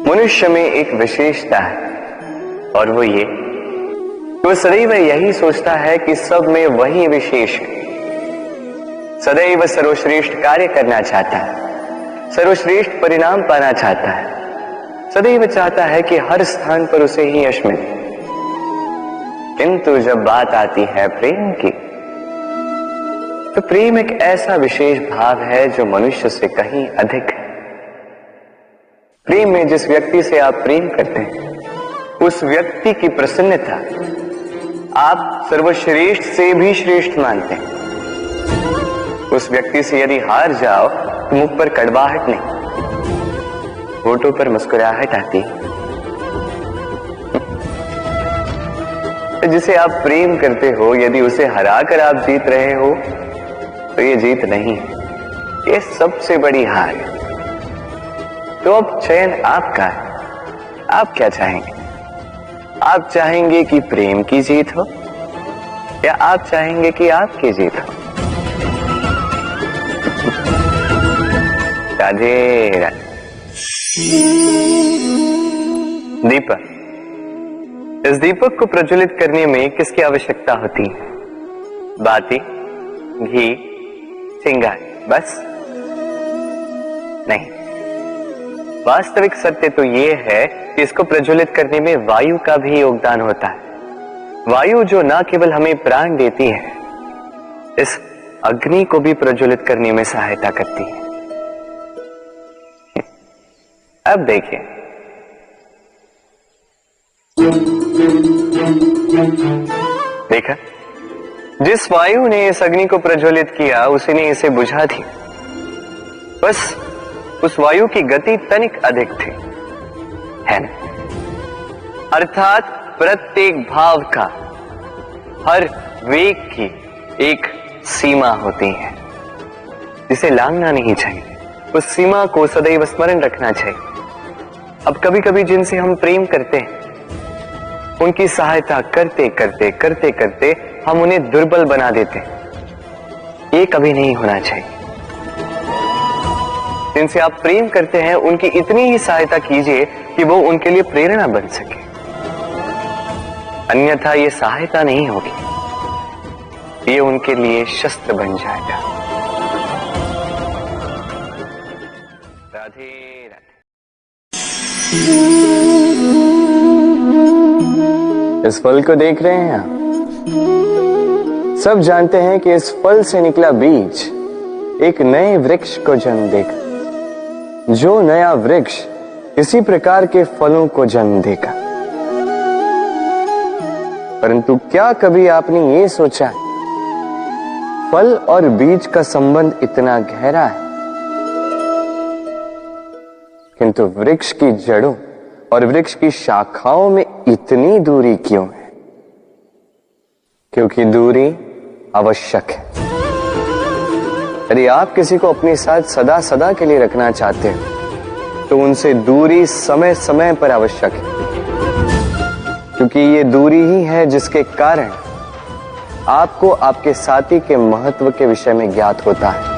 मनुष्य में एक विशेषता है और वो ये कि वो सदैव यही सोचता है कि सब में वही विशेष है। सदैव सर्वश्रेष्ठ कार्य करना चाहता है, सर्वश्रेष्ठ परिणाम पाना चाहता है, सदैव चाहता है कि हर स्थान पर उसे ही यश मिले। किंतु जब बात आती है प्रेम की, तो प्रेम एक ऐसा विशेष भाव है जो मनुष्य से कहीं अधिक है। प्रेम में जिस व्यक्ति से आप प्रेम करते हैं, उस व्यक्ति की प्रसन्नता आप सर्वश्रेष्ठ से भी श्रेष्ठ मानते हैं। उस व्यक्ति से यदि हार जाओ तो मुख पर कड़वाहट नहीं, होठों पर मुस्कुराहट आती। जिसे आप प्रेम करते हो, यदि उसे हराकर आप जीत रहे हो तो ये जीत नहीं है, ये सबसे बड़ी हार है। तो अब चयन आपका है, आप क्या चाहेंगे? आप चाहेंगे कि प्रेम की जीत हो या आप चाहेंगे कि आपकी जीत हो? राधे राधे। दीपक, इस दीपक को प्रज्वलित करने में किसकी आवश्यकता होती है? बाती, घी, चिंगारी, बस नहीं। वास्तविक सत्य तो यह है कि इसको प्रज्वलित करने में वायु का भी योगदान होता है। वायु जो न केवल हमें प्राण देती है, इस अग्नि को भी प्रज्वलित करने में सहायता करती है। अब देखिए, देखा, जिस वायु ने इस अग्नि को प्रज्वलित किया उसी ने इसे बुझा दिया। बस उस वायु की गति तनिक अधिक थी, है ना? अर्थात प्रत्येक भाव का, हर वेग की एक सीमा होती है जिसे लांघना नहीं चाहिए। उस सीमा को सदैव स्मरण रखना चाहिए। अब कभी कभी जिनसे हम प्रेम करते हैं, उनकी सहायता करते करते करते करते हम उन्हें दुर्बल बना देते हैं। ये कभी नहीं होना चाहिए। जिनसे आप प्रेम करते हैं, उनकी इतनी ही सहायता कीजिए कि वो उनके लिए प्रेरणा बन सके, अन्यथा ये सहायता नहीं होगी, ये उनके लिए शस्त्र बन जाएगा। राधे राधे। इस फल को देख रहे हैं आप? सब जानते हैं कि इस फल से निकला बीज एक नए वृक्ष को जन्म देगा। जो नया वृक्ष इसी प्रकार के फलों को जन्म देगा। परंतु क्या कभी आपने ये सोचा है, फल और बीज का संबंध इतना गहरा है, किंतु वृक्ष की जड़ों और वृक्ष की शाखाओं में इतनी दूरी क्यों है? क्योंकि दूरी आवश्यक है। यदि आप किसी को अपने साथ सदा सदा के लिए रखना चाहते हैं, तो उनसे दूरी समय समय पर आवश्यक है, क्योंकि ये दूरी ही है जिसके कारण आपको आपके साथी के महत्व के विषय में ज्ञात होता है।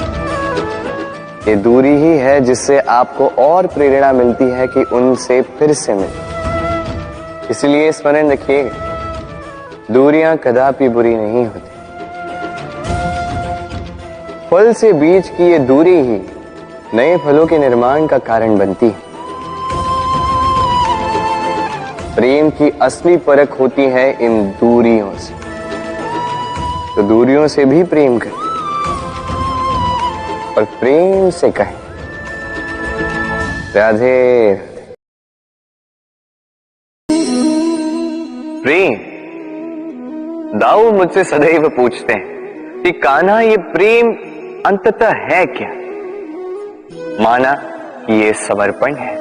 ये दूरी ही है जिससे आपको और प्रेरणा मिलती है कि उनसे फिर से मिले। इसलिए स्मरण रखिएगा, दूरियां कदापि बुरी नहीं होती। फल से बीज की ये दूरी ही नए फलों के निर्माण का कारण बनती है। प्रेम की असली परख होती है इन दूरियों से। तो दूरियों से भी प्रेम करें और प्रेम से कहें, राधे। प्रेम। दाऊ मुझसे सदैव पूछते हैं कि कान्हा, ये प्रेम अंततः है क्या? माना कि ये समर्पण है,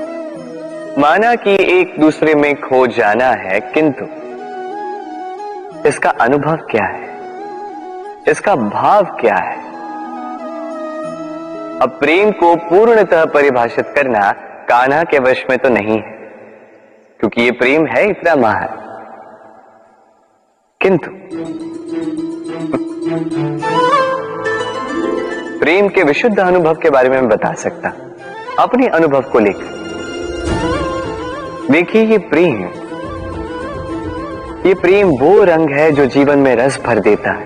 माना कि एक दूसरे में खो जाना है, किंतु इसका अनुभव क्या है, इसका भाव क्या है? अब प्रेम को पूर्णतः परिभाषित करना कान्हा के वश में तो नहीं है, क्योंकि ये प्रेम है इतना महान। किंतु प्रेम के विशुद्ध अनुभव के बारे में मैं बता सकता हूं। अपने अनुभव को लेकर। देखिए, ये प्रेम वो रंग है जो जीवन में रस भर देता है।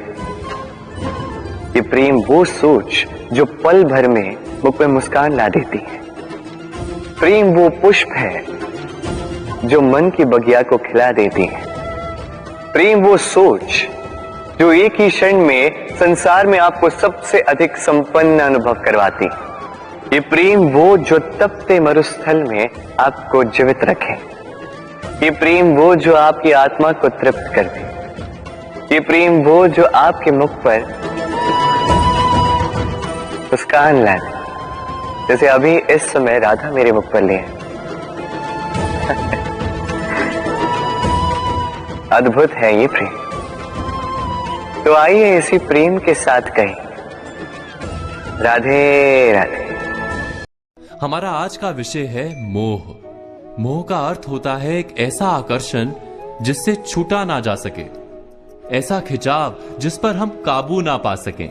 ये प्रेम वो सोच जो पल भर में मुख पे मुस्कान ला देती है। प्रेम वो पुष्प है जो मन की बगिया को खिला देती है। प्रेम वो सोच जो एक ही क्षण में संसार में आपको सबसे अधिक संपन्न अनुभव करवाती है। ये प्रेम वो जो तपते मरुस्थल में आपको जीवित रखे। ये प्रेम वो जो आपकी आत्मा को तृप्त कर दे। ये प्रेम वो जो आपके मुख पर मुस्कान ला दे, जैसे अभी इस समय राधा मेरे मुख पर ले है। अद्भुत है ये प्रेम। तो आइए इसी प्रेम के साथ कहें, राधे राधे। हमारा आज का विषय है मोह। मोह का अर्थ होता है एक ऐसा आकर्षण जिससे छूटा ना जा सके, ऐसा खिंचाव जिस पर हम काबू ना पा सकें।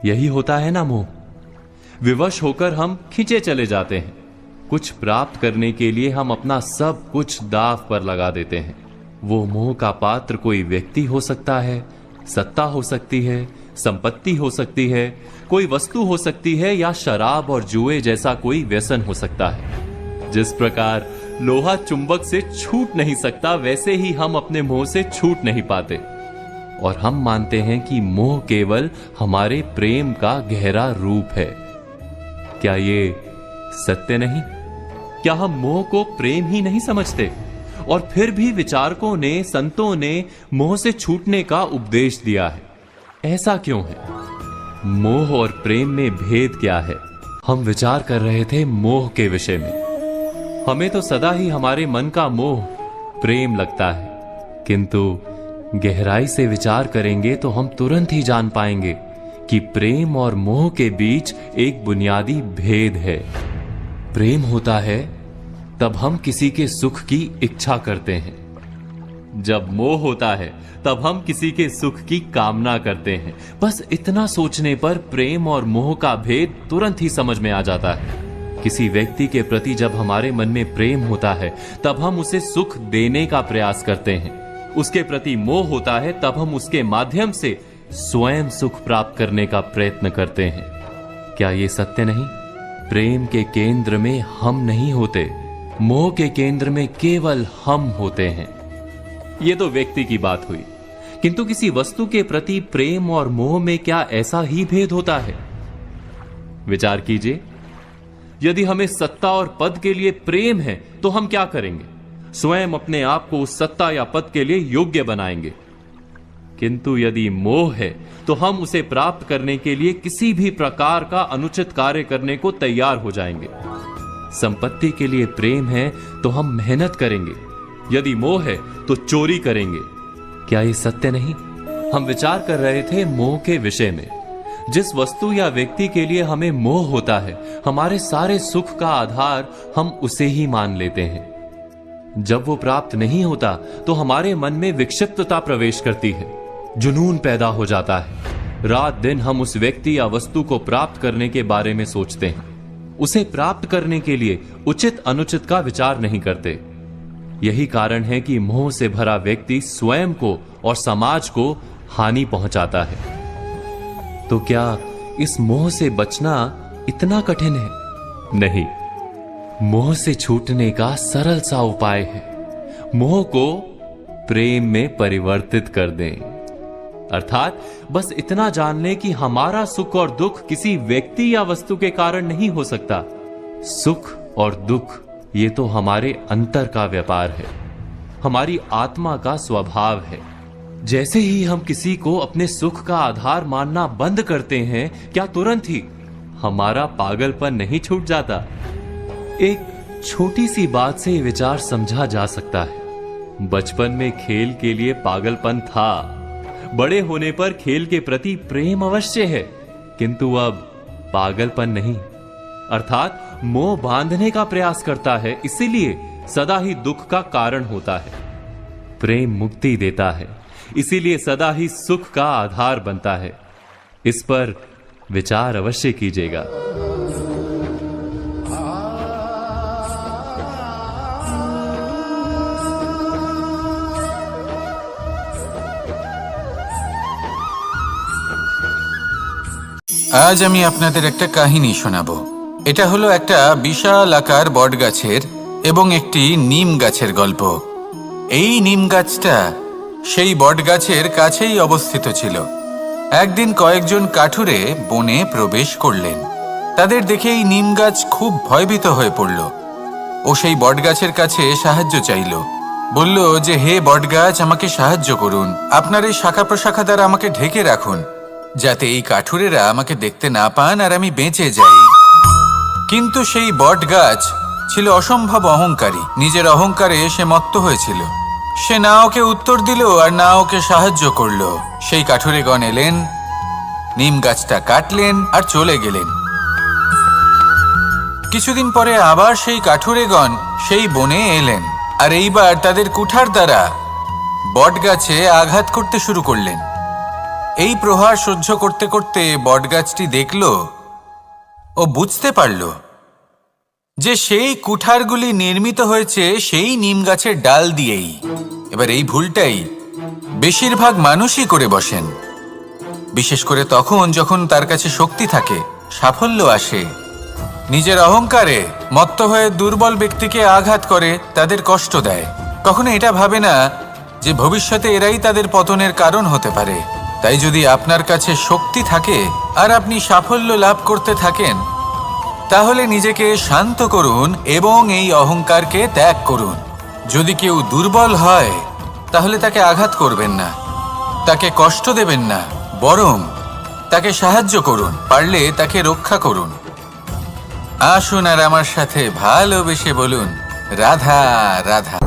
यही होता है ना मोह। विवश होकर हम खींचे चले जाते हैं। कुछ प्राप्त करने के लिए हम अपना सब कुछ दांव पर लगा देते हैं। वो मोह का पात्र कोई व्यक्ति हो सकता है, सत्ता हो सकती है, संपत्ति हो सकती है, कोई वस्तु हो सकती है, या शराब और जुए जैसा कोई व्यसन हो सकता है। जिस प्रकार लोहा चुंबक से छूट नहीं सकता, वैसे ही हम अपने मोह से छूट नहीं पाते। और हम मानते हैं कि मोह केवल हमारे प्रेम का गहरा रूप है। क्या ये सत्य नहीं? क्या हम मोह को प्रेम ही नहीं समझते? और फिर भी विचारकों ने, संतों ने मोह से छूटने का उपदेश दिया है। ऐसा क्यों है? मोह और प्रेम में भेद क्या है? हम विचार कर रहे थे मोह के विषय में। हमें तो सदा ही हमारे मन का मोह प्रेम लगता है, किंतु गहराई से विचार करेंगे तो हम तुरंत ही जान पाएंगे कि प्रेम और मोह के बीच एक बुनियादी भेद है। प्रेम होता है तब हम किसी के सुख की इच्छा करते हैं। जब मोह होता है तब हम किसी के सुख की कामना करते हैं। बस इतना सोचने पर प्रेम और मोह का भेद तुरंत ही समझ में आ जाता है। किसी व्यक्ति के प्रति जब हमारे मन में प्रेम होता है तब हम उसे सुख देने का प्रयास करते हैं। उसके प्रति मोह होता है तब हम उसके माध्यम से स्वयं सुख प्राप्त करने का प्रयत्न करते हैं। क्या ये सत्य नहीं? प्रेम के केंद्र में हम नहीं होते, मोह के केंद्र में केवल हम होते हैं। ये तो व्यक्ति की बात हुई, किंतु किसी वस्तु के प्रति प्रेम और मोह में क्या ऐसा ही भेद होता है? विचार कीजिए, यदि हमें सत्ता और पद के लिए प्रेम है तो हम क्या करेंगे? स्वयं अपने आप को उस सत्ता या पद के लिए योग्य बनाएंगे। किंतु यदि मोह है तो हम उसे प्राप्त करने के लिए किसी भी प्रकार का अनुचित कार्य करने को तैयार हो जाएंगे। संपत्ति के लिए प्रेम है तो हम मेहनत करेंगे, यदि मोह है तो चोरी करेंगे। क्या ये सत्य नहीं? हम विचार कर रहे थे मोह के विषय में। जिस वस्तु या व्यक्ति के लिए हमें मोह होता है, हमारे सारे सुख का आधार हम उसे ही मान लेते हैं। जब वो प्राप्त नहीं होता तो हमारे मन में विक्षिप्तता प्रवेश करती है, जुनून पैदा हो जाता है। रात दिन हम उस व्यक्ति या वस्तु को प्राप्त करने के बारे में सोचते हैं। उसे प्राप्त करने के लिए उचित अनुचित का विचार नहीं करते। यही कारण है कि मोह से भरा व्यक्ति स्वयं को और समाज को हानि पहुंचाता है। तो क्या इस मोह से बचना इतना कठिन है? नहीं, मोह से छूटने का सरल सा उपाय है। मोह को प्रेम में परिवर्तित कर दें। अर्थात बस इतना जान लें कि हमारा सुख और दुख किसी व्यक्ति या वस्तु के कारण नहीं हो सकता। सुख और दुख ये तो हमारे अंतर का व्यापार है, हमारी आत्मा का स्वभाव है। जैसे ही हम किसी को अपने सुख का आधार मानना बंद करते हैं, क्या तुरंत ही हमारा पागलपन नहीं छूट जाता? एक छोटी सी बात से विचार समझा जा सकता है। बचपन में खेल के लिए पागलपन था, बड़े होने पर खेल के प्रति प्रेम अवश्य है, किंतु अब पागलपन नहीं। अर्थात मोह बांधने का प्रयास करता है, इसीलिए सदा ही दुख का कारण होता है। प्रेम मुक्ति देता है, इसीलिए सदा ही सुख का आधार बनता है। इस पर विचार अवश्य कीजिएगा। আজ আমি আপনাদের একটা কাহিনী শোনাবো। এটা হলো একটা বিশাল আকার বট গাছের এবং একটি নিম গাছের গল্প। এই নিম গাছটা সেই বট গাছের কাছেই অবস্থিত ছিল। একদিন কয়েকজন কাঠুরে বনে প্রবেশ করলেন। তাদের দেখে এই নিম গাছ খুব ভয়ভীত হয়ে পড়ল ও সেই বট গাছের কাছে সাহায্য চাইল। বলল যে, হে বট গাছ, আমাকে সাহায্য করুন, আপনার এই শাখা প্রশাখা দ্বারা আমাকে ঢেকে রাখুন, যাতে এই কাঠুরেরা আমাকে দেখতে না পান আর আমি বেঁচে যাই। কিন্তু সেই বট গাছ ছিল অসম্ভব অহংকারী। নিজের অহংকারে সে মত্ত হয়েছিল। সে না ওকে উত্তর দিল আর না ওকে সাহায্য করল। সেই কাঠুরেগণ এলেন, নিম গাছটা কাটলেন আর চলে গেলেন। কিছুদিন পরে আবার সেই কাঠুরেগণ সেই বনে এলেন আর এইবার তাদের কুঠার দ্বারা বট গাছে আঘাত করতে শুরু করলেন। এই প্রহার সহ্য করতে করতে বটগাছটি দেখল ও বুঝতে পারল যে সেই কুঠারগুলি নির্মিত হয়েছে সেই নিম গাছের ডাল দিয়েই। এবার এই ভুলটাই বেশিরভাগ মানুষই করে বসেন, বিশেষ করে তখন যখন তার কাছে শক্তি থাকে, সাফল্য আসে। নিজের অহংকারে মত্ত হয়ে দুর্বল ব্যক্তিকে আঘাত করে, তাদের কষ্ট দেয়। কখনো এটা ভাবে না যে ভবিষ্যতে এরাই তাদের পতনের কারণ হতে পারে। তাই যদি আপনার কাছে শক্তি থাকে আর আপনি সাফল্য লাভ করতে থাকেন, তাহলে নিজেকে শান্ত করুন এবং এই অহংকারকে ত্যাগ করুন। যদি কেউ দুর্বল হয় তাহলে তাকে আঘাত করবেন না, তাকে কষ্ট দেবেন না, বরং তাকে সাহায্য করুন, পারলে তাকে রক্ষা করুন। আসুন আর আমার সাথে ভালোবেসে বলুন, রাধা রাধা।